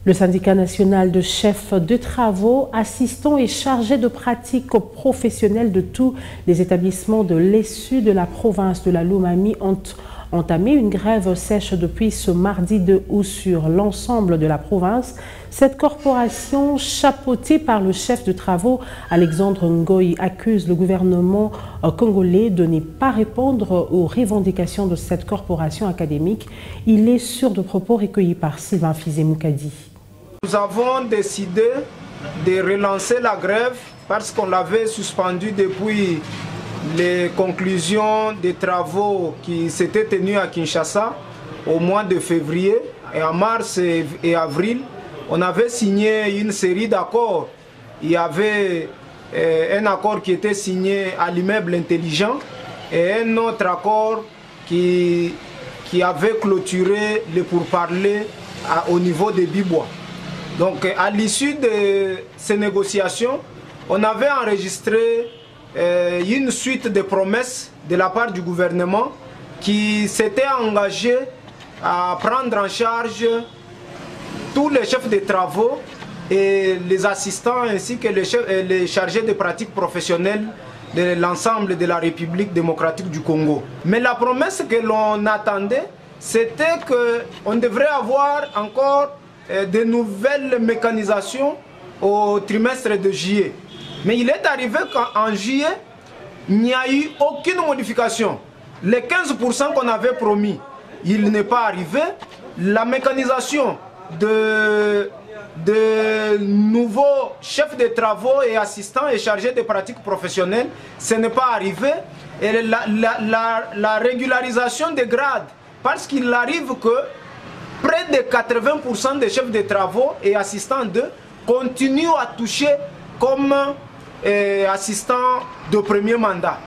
Le syndicat national de chefs de travaux, assistants et chargés de pratiques professionnelles de tous les établissements de l'ESU de la province de la Lomami ont entamé une grève sèche depuis ce mardi 2 août sur l'ensemble de la province. Cette corporation, chapeautée par le chef de travaux Alexandre Ngoï, accuse le gouvernement congolais de ne pas répondre aux revendications de cette corporation académique. Il est sur de propos recueillis par Sylvain Fizé-Moukadi. Nous avons décidé de relancer la grève parce qu'on l'avait suspendue depuis les conclusions des travaux qui s'étaient tenus à Kinshasa au mois de février. Et en mars et avril, on avait signé une série d'accords. Il y avait un accord qui était signé à l'immeuble intelligent et un autre accord qui avait clôturé les pourparlers au niveau de Bibois. Donc à l'issue de ces négociations, on avait enregistré une suite de promesses de la part du gouvernement qui s'était engagé à prendre en charge tous les chefs de travaux et les assistants ainsi que les chargés de pratiques professionnelles de l'ensemble de la République démocratique du Congo. Mais la promesse que l'on attendait, c'était qu'on devrait avoir encore de nouvelles mécanisations au trimestre de juillet. Mais il est arrivé qu'en juillet, il n'y a eu aucune modification. Les 15% qu'on avait promis, il n'est pas arrivé. La mécanisation de nouveaux chefs de travaux et assistants et chargés de pratiques professionnelles, ce n'est pas arrivé. Et la régularisation des grades, parce qu'il arrive que près de 80% des chefs de travaux et assistants d'eux continuent à toucher comme assistants de premier mandat.